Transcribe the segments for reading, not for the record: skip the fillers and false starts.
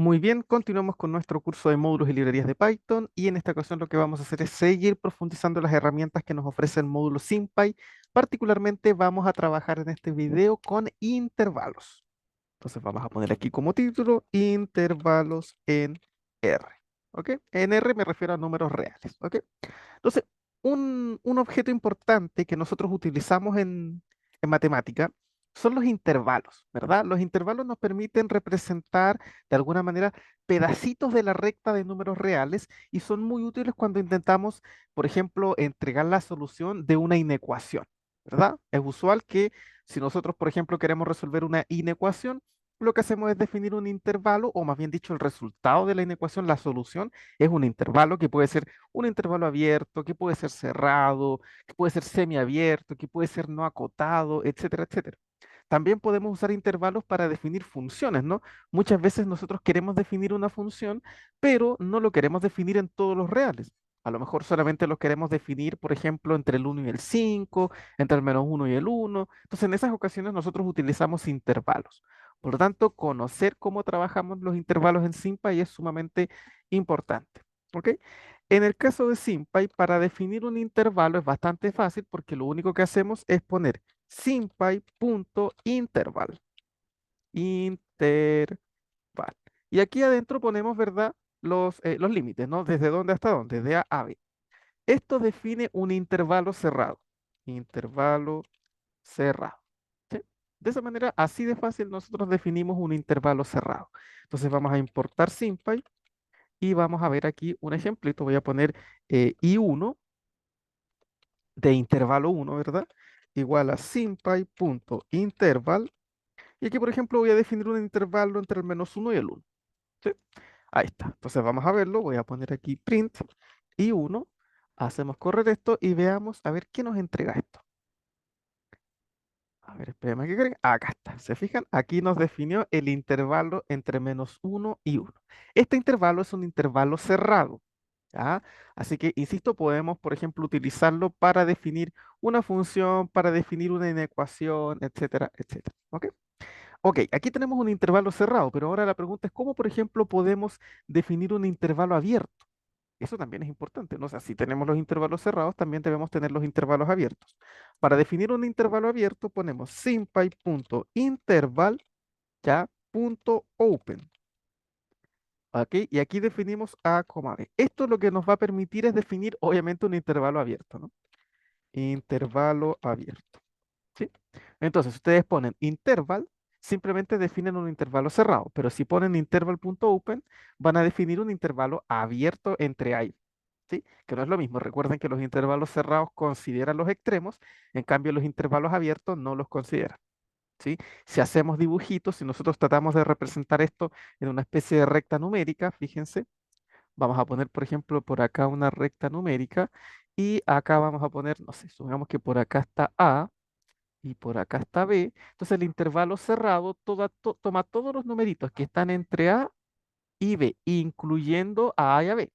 Muy bien, continuamos con nuestro curso de módulos y librerías de Python y en esta ocasión lo que vamos a hacer es seguir profundizando las herramientas que nos ofrece el módulo SymPy. Particularmente vamos a trabajar en este video con intervalos. Entonces vamos a poner aquí como título intervalos en R. ¿Ok? En R me refiero a números reales. ¿Ok? Entonces, un objeto importante que nosotros utilizamos en matemática son los intervalos, ¿verdad? Los intervalos nos permiten representar de alguna manera pedacitos de la recta de números reales y son muy útiles cuando intentamos, por ejemplo, entregar la solución de una inecuación, ¿verdad? Es usual que si nosotros, por ejemplo, queremos resolver una inecuación, lo que hacemos es definir un intervalo, o más bien dicho, el resultado de la inecuación, la solución, es un intervalo que puede ser un intervalo abierto, que puede ser cerrado, que puede ser semiabierto, que puede ser no acotado, etcétera, etcétera. También podemos usar intervalos para definir funciones, ¿no? Muchas veces nosotros queremos definir una función, pero no lo queremos definir en todos los reales. A lo mejor solamente lo queremos definir, por ejemplo, entre el 1 y el 5, entre el -1 y el 1. Entonces, en esas ocasiones nosotros utilizamos intervalos. Por lo tanto, conocer cómo trabajamos los intervalos en SymPy es sumamente importante. ¿Ok? En el caso de SymPy, para definir un intervalo es bastante fácil porque lo único que hacemos es poner SymPy.interval. Interval. Y aquí adentro ponemos, ¿verdad? Los límites, ¿no? ¿Desde dónde hasta dónde? De A a B. Esto define un intervalo cerrado. Intervalo cerrado. ¿Sí? De esa manera, así de fácil, nosotros definimos un intervalo cerrado. Entonces vamos a importar SymPy y vamos a ver aquí un ejemplito. Voy a poner I1 de intervalo 1, ¿verdad? Igual a SymPy.interval. Y aquí, por ejemplo, voy a definir un intervalo entre el -1 y el 1. ¿Sí? Ahí está. Entonces vamos a verlo. Voy a poner aquí print I1. Hacemos correr esto y veamos a ver qué nos entrega esto. A ver, espérame que cargue. Acá está. ¿Se fijan? Aquí nos definió el intervalo entre -1 y 1. Este intervalo es un intervalo cerrado. ¿Ya? Así que, insisto, podemos, por ejemplo, utilizarlo para definir una función, para definir una inecuación, etcétera, etcétera. ¿Ok? Ok, aquí tenemos un intervalo cerrado, pero ahora la pregunta es cómo, por ejemplo, podemos definir un intervalo abierto. Eso también es importante, ¿no? O sea, si tenemos los intervalos cerrados, también debemos tener los intervalos abiertos. Para definir un intervalo abierto, ponemos simpy.interval, ya, punto open. ¿Ok? Y aquí definimos A, B. Esto lo que nos va a permitir es definir, obviamente, un intervalo abierto, ¿no? Intervalo abierto. ¿Sí? Entonces, si ustedes ponen interval, simplemente definen un intervalo cerrado, pero si ponen interval.open, van a definir un intervalo abierto entre A y B. ¿Sí? Que no es lo mismo. Recuerden que los intervalos cerrados consideran los extremos, en cambio los intervalos abiertos no los consideran. ¿Sí? Si hacemos dibujitos, si nosotros tratamos de representar esto en una especie de recta numérica, fíjense, vamos a poner, por ejemplo, por acá una recta numérica y acá vamos a poner, no sé, supongamos que por acá está A y por acá está B. Entonces el intervalo cerrado toma todos los numeritos que están entre A y B, incluyendo a A y a B.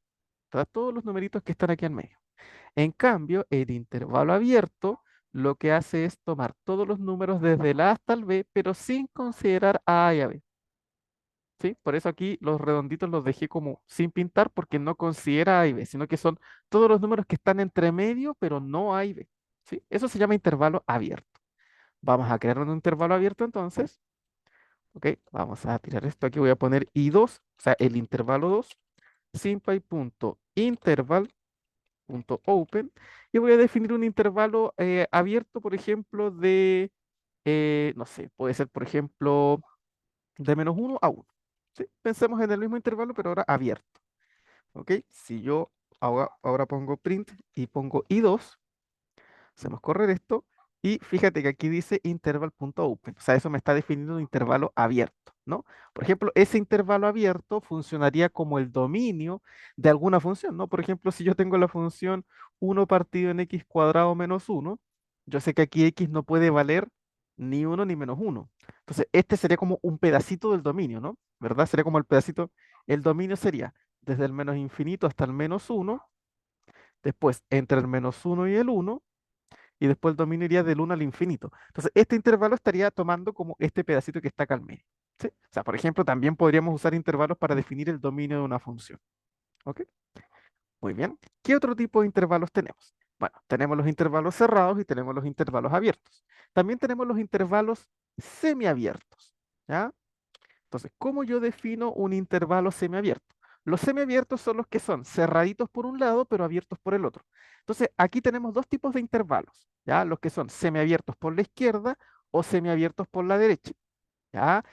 Todos los numeritos que están aquí en medio. En cambio, el intervalo abierto lo que hace es tomar todos los números desde el A hasta el B, pero sin considerar a A y a B. ¿Sí? Por eso aquí los redonditos los dejé como sin pintar porque no considera A y B, sino que son todos los números que están entre medio, pero no A y B. ¿Sí? Eso se llama intervalo abierto. Vamos a crear un intervalo abierto entonces. Ok, vamos a tirar esto aquí. Voy a poner I2, o sea, el intervalo 2, simpy.interval.open. Y voy a definir un intervalo abierto, por ejemplo, de, no sé, puede ser, por ejemplo, de -1 a 1. ¿Sí? Pensemos en el mismo intervalo, pero ahora abierto. Ok, si yo ahora pongo print y pongo I2, hacemos correr esto y fíjate que aquí dice interval.open, o sea, eso me está definiendo un intervalo abierto, ¿no? Por ejemplo, ese intervalo abierto funcionaría como el dominio de alguna función, ¿no? Por ejemplo, si yo tengo la función 1 partido en x cuadrado menos 1, yo sé que aquí x no puede valer ni 1 ni -1. Entonces, este sería como un pedacito del dominio, ¿no? ¿Verdad? Sería como el pedacito, el dominio sería desde el menos infinito hasta el -1, después entre el -1 y el 1, y después el dominio iría del 1 al infinito. Entonces, este intervalo estaría tomando como este pedacito que está acá al medio. ¿Sí? O sea, por ejemplo, también podríamos usar intervalos para definir el dominio de una función. ¿Ok? Muy bien. ¿Qué otro tipo de intervalos tenemos? Bueno, tenemos los intervalos cerrados y tenemos los intervalos abiertos. También tenemos los intervalos semiabiertos. ¿Ya? Entonces, ¿cómo yo defino un intervalo semiabierto? Los semiabiertos son los que son cerraditos por un lado, pero abiertos por el otro. Entonces, aquí tenemos dos tipos de intervalos, ¿ya? Los que son semiabiertos por la izquierda o semiabiertos por la derecha, ¿ya?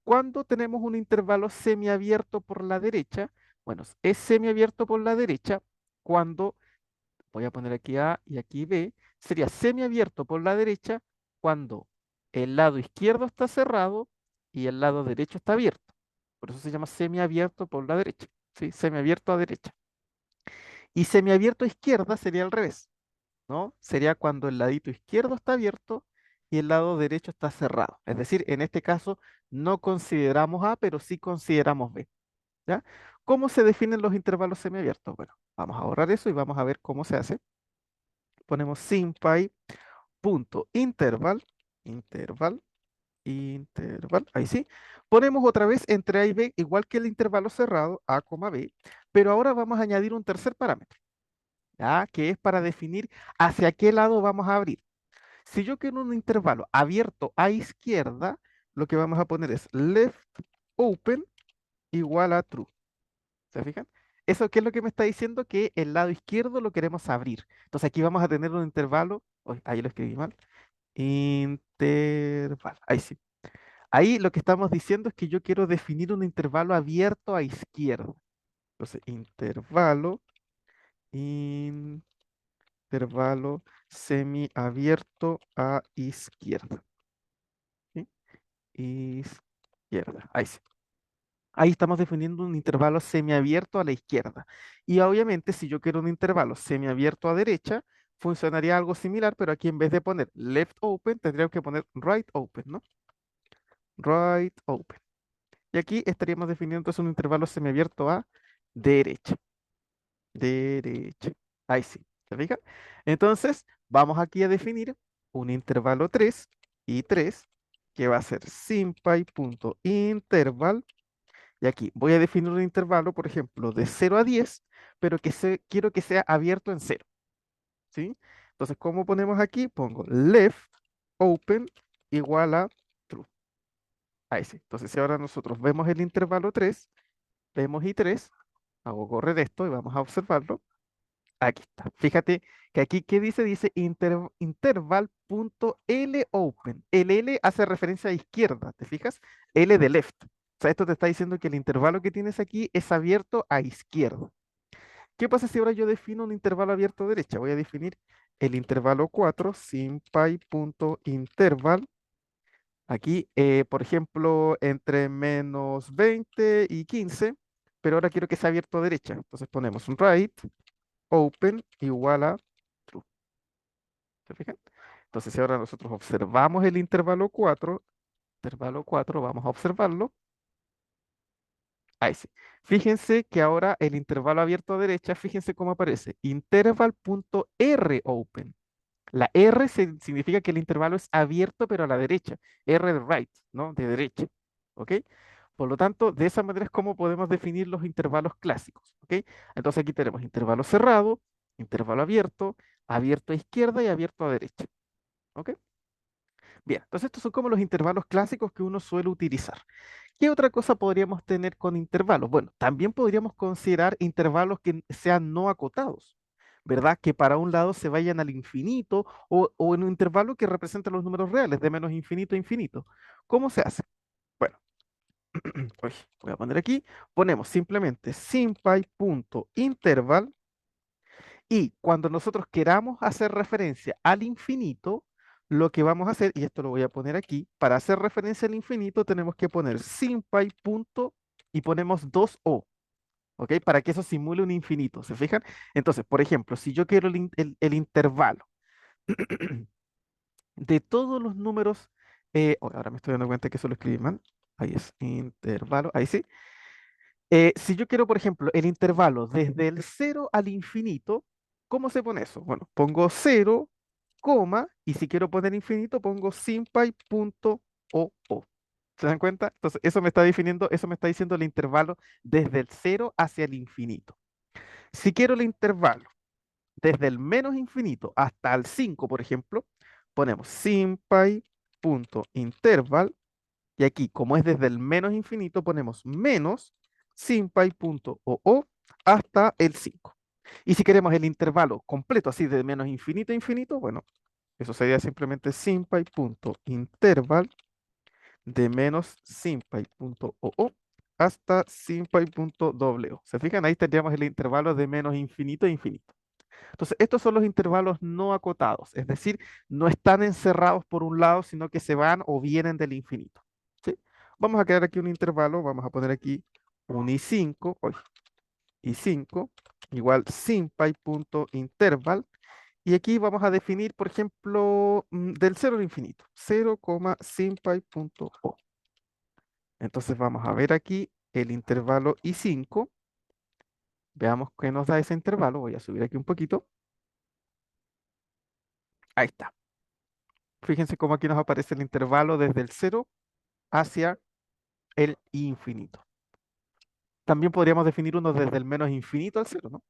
Cuando tenemos un intervalo semiabierto por la derecha, bueno, es semiabierto por la derecha cuando, voy a poner aquí A y aquí B, sería semiabierto por la derecha cuando el lado izquierdo está cerrado y el lado derecho está abierto. Por eso se llama semiabierto por la derecha, ¿sí? Semiabierto a derecha. Y semiabierto a izquierda sería al revés, ¿no? Sería cuando el ladito izquierdo está abierto y el lado derecho está cerrado. Es decir, en este caso no consideramos A, pero sí consideramos B, ¿ya? ¿Cómo se definen los intervalos semiabiertos? Bueno, vamos a borrar eso y vamos a ver cómo se hace. Ponemos simpy punto interval, interval, interval, ahí sí. Ponemos otra vez entre A y B, igual que el intervalo cerrado, A, B, pero ahora vamos a añadir un tercer parámetro, ¿ya? Que es para definir hacia qué lado vamos a abrir. Si yo quiero un intervalo abierto a izquierda, lo que vamos a poner es left open igual a true. ¿Se fijan? ¿Eso qué es lo que me está diciendo? Que el lado izquierdo lo queremos abrir. Entonces aquí vamos a tener un intervalo, uy, ahí lo escribí mal, intervalo, ahí sí. Ahí lo que estamos diciendo es que yo quiero definir un intervalo abierto a izquierda. Entonces, intervalo semiabierto a izquierda. ¿Sí? Izquierda. Ahí sí. Ahí estamos definiendo un intervalo semiabierto a la izquierda. Y obviamente, si yo quiero un intervalo semiabierto a derecha, funcionaría algo similar, pero aquí en vez de poner left open, tendríamos que poner right open, ¿no? Right open. Y aquí estaríamos definiendo entonces un intervalo semiabierto a derecha. Derecha. Ahí sí. ¿Se fijan? Entonces, vamos aquí a definir un intervalo 3 y 3 que va a ser simpy.interval. Y aquí voy a definir un intervalo, por ejemplo, de 0 a 10, pero quiero que sea abierto en 0. ¿Sí? Entonces, ¿cómo ponemos aquí? Pongo left open igual a true. Ahí sí. Entonces, si ahora nosotros vemos el intervalo 3, vemos i3, hago correr esto y vamos a observarlo. Aquí está. Fíjate que aquí, ¿qué dice? Dice interval.lopen. El L hace referencia a izquierda, ¿te fijas? L de left. O sea, esto te está diciendo que el intervalo que tienes aquí es abierto a izquierda. ¿Qué pasa si ahora yo defino un intervalo abierto a derecha? Voy a definir el intervalo 4, simpy.interval. Aquí, por ejemplo, entre menos 20 y 15, pero ahora quiero que sea abierto a derecha. Entonces ponemos un right open igual a true. ¿Se fijan? Entonces, si ahora nosotros observamos el intervalo 4, vamos a observarlo. Ahí sí. Fíjense que ahora el intervalo abierto a derecha, fíjense cómo aparece. Interval.ropen. La R significa que el intervalo es abierto, pero a la derecha. R de right, ¿no? De derecha. ¿Ok? Por lo tanto, de esa manera es como podemos definir los intervalos clásicos. ¿Ok? Entonces aquí tenemos intervalo cerrado, intervalo abierto, abierto a izquierda y abierto a derecha. ¿Ok? Bien, entonces estos son como los intervalos clásicos que uno suele utilizar. ¿Qué otra cosa podríamos tener con intervalos? Bueno, también podríamos considerar intervalos que sean no acotados, ¿verdad? Que para un lado se vayan al infinito o en un intervalo que represente los números reales, de menos infinito a infinito. ¿Cómo se hace? Bueno, uy, voy a poner aquí, ponemos simplemente simpy.interval y cuando nosotros queramos hacer referencia al infinito, lo que vamos a hacer, y esto lo voy a poner aquí, para hacer referencia al infinito tenemos que poner simpy punto y ponemos dos O, ¿ok? Para que eso simule un infinito, ¿se fijan? Entonces, por ejemplo, si yo quiero el intervalo de todos los números, ahora me estoy dando cuenta que eso lo escribí mal, ahí es, intervalo, ahí sí. Si yo quiero, por ejemplo, el intervalo desde el cero al infinito, ¿cómo se pone eso? Bueno, pongo cero, coma, y si quiero poner infinito, pongo simpy.oo. ¿Se dan cuenta? Entonces, eso me está definiendo, eso me está diciendo el intervalo desde el cero hacia el infinito. Si quiero el intervalo desde el menos infinito hasta el 5, por ejemplo, ponemos simpy.interval y aquí, como es desde el menos infinito, ponemos menos simpy.oo hasta el 5. Y si queremos el intervalo completo, así de menos infinito a infinito, bueno, eso sería simplemente simpy.interval de menos simpy.oo hasta simpy.wo. ¿Se fijan? Ahí tendríamos el intervalo de menos infinito a infinito. Entonces, estos son los intervalos no acotados, es decir, no están encerrados por un lado, sino que se van o vienen del infinito. ¿Sí? Vamos a crear aquí un intervalo, vamos a poner aquí un i5, i5 igual simpy.interval, y aquí vamos a definir, por ejemplo, del 0 al infinito, 0, simpy.o. Entonces vamos a ver aquí el intervalo i5, veamos qué nos da ese intervalo, voy a subir aquí un poquito, ahí está. Fíjense cómo aquí nos aparece el intervalo desde el cero hacia el infinito. También podríamos definir uno desde el menos infinito al cero, ¿no?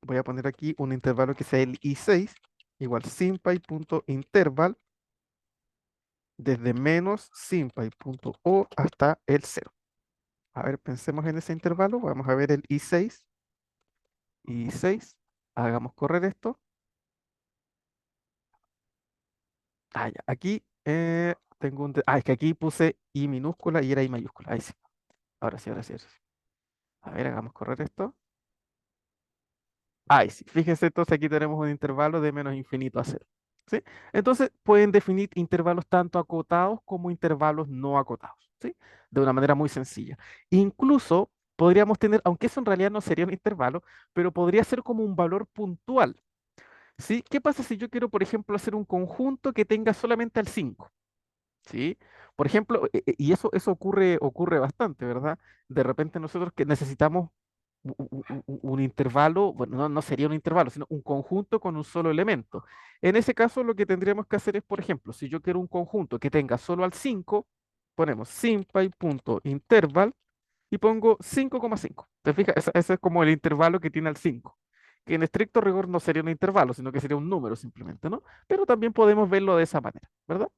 Voy a poner aquí un intervalo que sea el i6, igual simpy.interval desde menos simpy.o hasta el cero. A ver, pensemos en ese intervalo. Vamos a ver el i6. i6. Hagamos correr esto. Ah, ya. Aquí tengo un... es que aquí puse i minúscula y era i mayúscula. Ahí sí. Ahora sí, ahora sí, ahora sí. A ver, hagamos correr esto. Ahí sí, fíjense, entonces aquí tenemos un intervalo de menos infinito a cero. ¿Sí? Entonces pueden definir intervalos tanto acotados como intervalos no acotados, ¿sí? De una manera muy sencilla. Incluso podríamos tener, aunque eso en realidad no sería un intervalo, pero podría ser como un valor puntual, ¿sí? ¿Qué pasa si yo quiero, por ejemplo, hacer un conjunto que tenga solamente al 5? ¿Sí? Por ejemplo, y eso ocurre bastante, ¿verdad? De repente nosotros que necesitamos un intervalo, bueno, no sería un intervalo, sino un conjunto con un solo elemento. En ese caso, lo que tendríamos que hacer es, por ejemplo, si yo quiero un conjunto que tenga solo al 5, ponemos simpy.interval y pongo 5,5. ¿Te fijas? Ese es como el intervalo que tiene al 5, que en estricto rigor no sería un intervalo, sino que sería un número simplemente, ¿no? Pero también podemos verlo de esa manera, ¿verdad?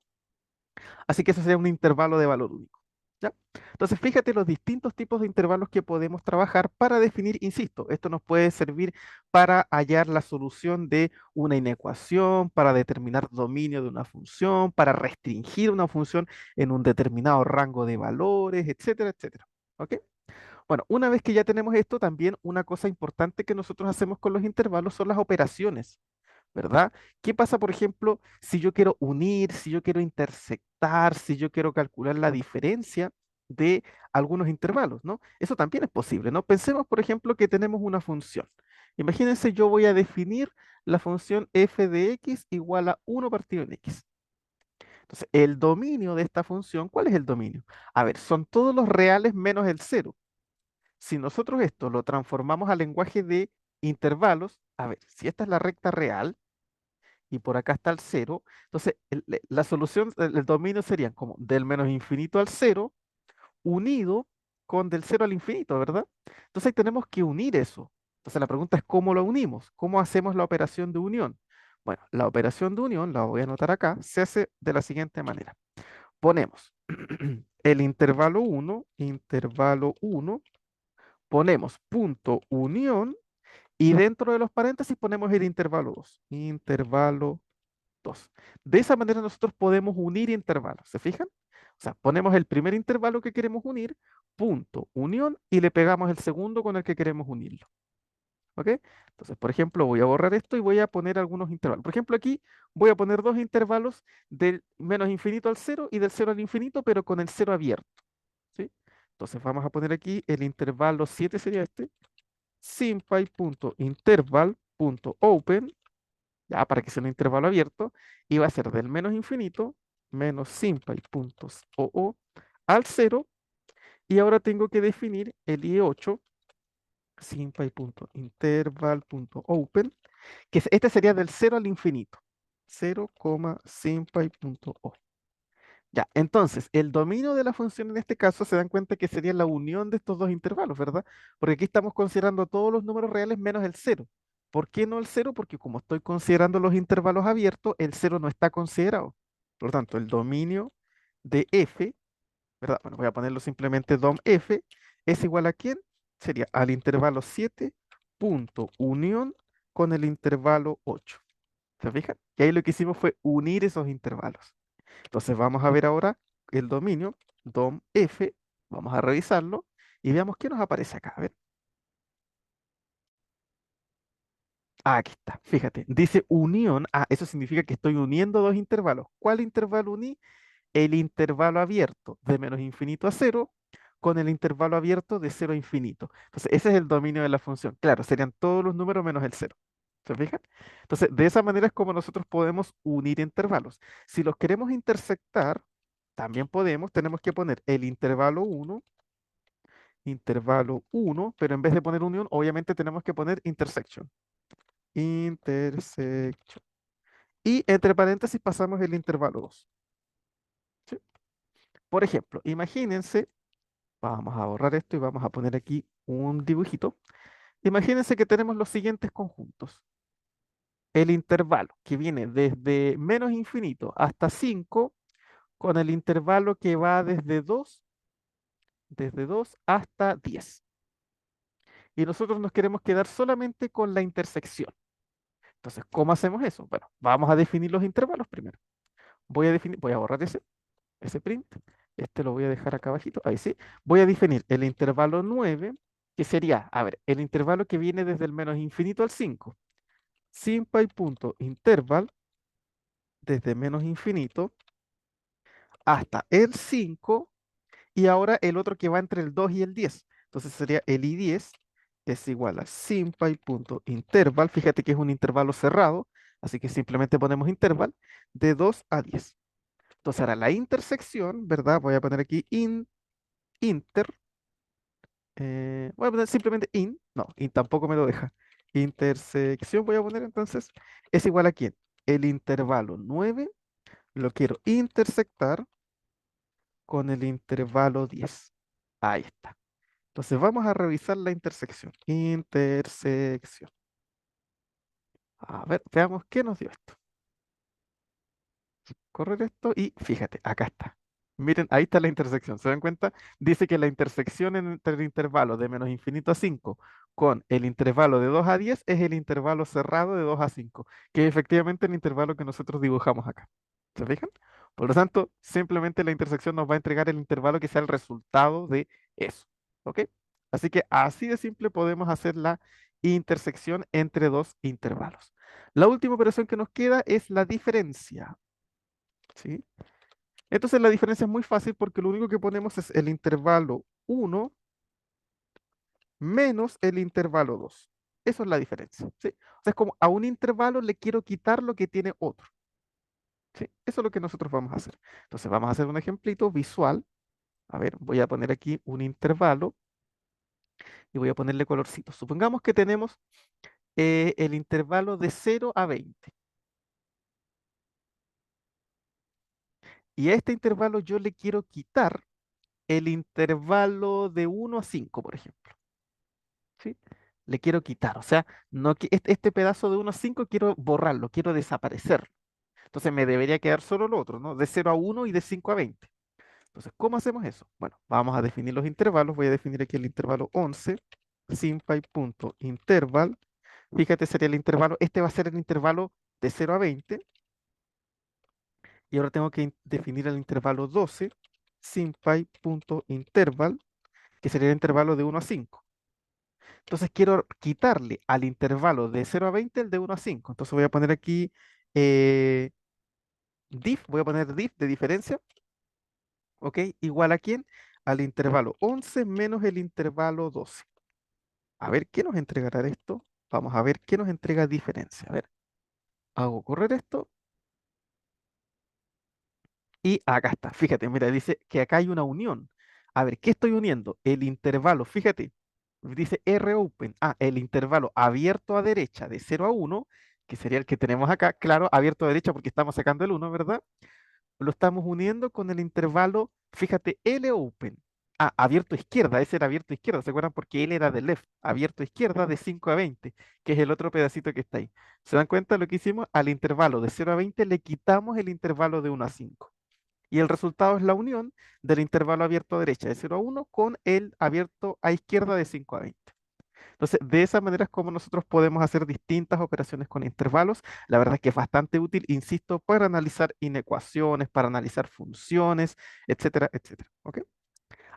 Así que eso sería un intervalo de valor único. ¿Ya? Entonces, fíjate los distintos tipos de intervalos que podemos trabajar para definir, insisto, esto nos puede servir para hallar la solución de una inecuación, para determinar dominio de una función, para restringir una función en un determinado rango de valores, etcétera, etcétera. ¿Ok? Bueno, una vez que ya tenemos esto, también una cosa importante que nosotros hacemos con los intervalos son las operaciones. ¿Verdad? ¿Qué pasa, por ejemplo, si yo quiero unir, si yo quiero intersectar, si yo quiero calcular la diferencia de algunos intervalos, ¿no? Eso también es posible, ¿no? Pensemos, por ejemplo, que tenemos una función. Imagínense, yo voy a definir la función f de x igual a 1 partido en x. Entonces, el dominio de esta función, ¿cuál es el dominio? A ver, son todos los reales menos el cero. Si nosotros esto lo transformamos al lenguaje de intervalos, a ver, si esta es la recta real, y por acá está el cero. Entonces, la solución, el dominio serían como del menos infinito al cero, unido con del cero al infinito, ¿verdad? Entonces, ahí tenemos que unir eso. Entonces, la pregunta es cómo lo unimos, cómo hacemos la operación de unión. Bueno, la operación de unión, la voy a anotar acá, se hace de la siguiente manera. Ponemos el intervalo uno, ponemos punto unión y dentro de los paréntesis ponemos el intervalo 2, intervalo 2. De esa manera nosotros podemos unir intervalos, ¿se fijan? O sea, ponemos el primer intervalo que queremos unir, punto, unión, y le pegamos el segundo con el que queremos unirlo. ¿Ok? Entonces, por ejemplo, voy a borrar esto y voy a poner algunos intervalos. Por ejemplo, aquí voy a poner dos intervalos del menos infinito al cero y del cero al infinito, pero con el cero abierto. ¿Sí? Entonces vamos a poner aquí el intervalo 7 sería este, simpy.interval.open, ya para que sea un intervalo abierto, y va a ser del menos infinito menos simpy.oo al cero, y ahora tengo que definir el i8, simpy.interval.open, este sería del cero al infinito, 0, simpy.o. Ya, entonces, el dominio de la función en este caso se dan cuenta que sería la unión de estos dos intervalos, ¿verdad? Porque aquí estamos considerando todos los números reales menos el cero. ¿Por qué no el cero? Porque como estoy considerando los intervalos abiertos, el cero no está considerado. Por lo tanto, el dominio de f, ¿verdad? Bueno, voy a ponerlo simplemente dom f, es igual a quién? Sería al intervalo 7 punto unión con el intervalo 8. ¿Se fijan? Y ahí lo que hicimos fue unir esos intervalos. Entonces vamos a ver ahora el dominio dom f, vamos a revisarlo y veamos qué nos aparece acá. A ver, aquí está, fíjate, dice unión. Ah, eso significa que estoy uniendo dos intervalos. ¿Cuál intervalo uní? El intervalo abierto de menos infinito a cero con el intervalo abierto de cero a infinito. Entonces, ese es el dominio de la función. Claro, serían todos los números menos el cero. ¿Se fijan? Entonces, de esa manera es como nosotros podemos unir intervalos. Si los queremos intersectar, también podemos, tenemos que poner el intervalo uno, pero en vez de poner unión, obviamente tenemos que poner intersection. Intersection. Y entre paréntesis pasamos el intervalo 2. ¿Sí? Por ejemplo, imagínense, vamos a borrar esto y vamos a poner aquí un dibujito. Imagínense que tenemos los siguientes conjuntos. El intervalo que viene desde menos infinito hasta 5 con el intervalo que va desde dos hasta 10. Y nosotros nos queremos quedar solamente con la intersección. Entonces, ¿cómo hacemos eso? Bueno, vamos a definir los intervalos primero. Voy a borrar ese print. Este lo voy a dejar acá abajito. Ahí sí. Voy a definir el intervalo 9, que sería, a ver, el intervalo que viene desde el menos infinito al 5. Simpy.interval desde menos infinito hasta el 5 y ahora el otro que va entre el 2 y el 10. Entonces sería el i10 es igual a simpy.interval. Fíjate que es un intervalo cerrado, así que simplemente ponemos interval de 2 a 10. Entonces ahora la intersección, ¿verdad? Voy a poner aquí inter, voy a poner simplemente no, tampoco me lo deja. Intersección voy a poner entonces, es igual a quién? El intervalo 9 lo quiero intersectar con el intervalo 10. Ahí está. Entonces vamos a revisar la intersección. Intersección. A ver, veamos qué nos dio esto. Correr esto y fíjate, acá está. Miren, ahí está la intersección. ¿Se dan cuenta? Dice que la intersección entre el intervalo de menos infinito a 5 con el intervalo de 2 a 10 es el intervalo cerrado de 2 a 5, que es efectivamente el intervalo que nosotros dibujamos acá. ¿Se fijan? Por lo tanto, simplemente la intersección nos va a entregar el intervalo que sea el resultado de eso. ¿Ok? Así que así de simple podemos hacer la intersección entre dos intervalos. La última operación que nos queda es la diferencia. ¿Sí? Entonces la diferencia es muy fácil porque lo único que ponemos es el intervalo 1 menos el intervalo 2. Eso es la diferencia. ¿Sí? O sea, es como a un intervalo le quiero quitar lo que tiene otro. ¿Sí? Eso es lo que nosotros vamos a hacer. Entonces vamos a hacer un ejemplito visual. A ver, voy a poner aquí un intervalo y voy a ponerle colorcito. Supongamos que tenemos el intervalo de 0 a 20. Y a este intervalo yo le quiero quitar el intervalo de 1 a 5, por ejemplo. ¿Sí? Le quiero quitar, o sea, no, este pedazo de 1 a 5 quiero borrarlo, quiero desaparecer. Entonces me debería quedar solo lo otro, ¿no? De 0 a 1 y de 5 a 20. Entonces, ¿cómo hacemos eso? Bueno, vamos a definir los intervalos. Voy a definir aquí el intervalo 11, simpy.interval. Fíjate, sería el intervalo, este va a ser el intervalo de 0 a 20. Y ahora tengo que definir el intervalo 12, simpy.interval, que sería el intervalo de 1 a 5. Entonces quiero quitarle al intervalo de 0 a 20 el de 1 a 5. Entonces voy a poner aquí eh, voy a poner diff de diferencia, ¿ok? Igual a quién? Al intervalo 11 menos el intervalo 12. A ver, ¿qué nos entregará esto? Vamos a ver qué nos entrega diferencia. A ver, hago correr esto y acá está. Fíjate, mira, dice que acá hay una unión. A ver, ¿qué estoy uniendo? El intervalo, fíjate, dice R open. Ah, el intervalo abierto a derecha de 0 a 1, que sería el que tenemos acá. Claro, abierto a derecha porque estamos sacando el 1, ¿verdad? lo estamos uniendo con el intervalo, fíjate, L open. Ah, abierto izquierda, ese era abierto izquierda, ¿se acuerdan? Porque L era de left, abierto izquierda de 5 a 20, que es el otro pedacito que está ahí. ¿Se dan cuenta lo que hicimos? Al intervalo de 0 a 20 le quitamos el intervalo de 1 a 5. Y el resultado es la unión del intervalo abierto a derecha de 0 a 1 con el abierto a izquierda de 5 a 20. Entonces, de esa manera es como nosotros podemos hacer distintas operaciones con intervalos. La verdad es que es bastante útil, insisto, para analizar inecuaciones, para analizar funciones, etcétera, etcétera. ¿Ok?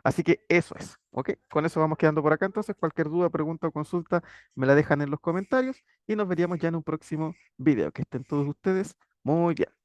Así que eso es. ¿Ok? Con eso vamos quedando por acá. Entonces, cualquier duda, pregunta o consulta me la dejan en los comentarios y nos veríamos ya en un próximo video. Que estén todos ustedes muy bien.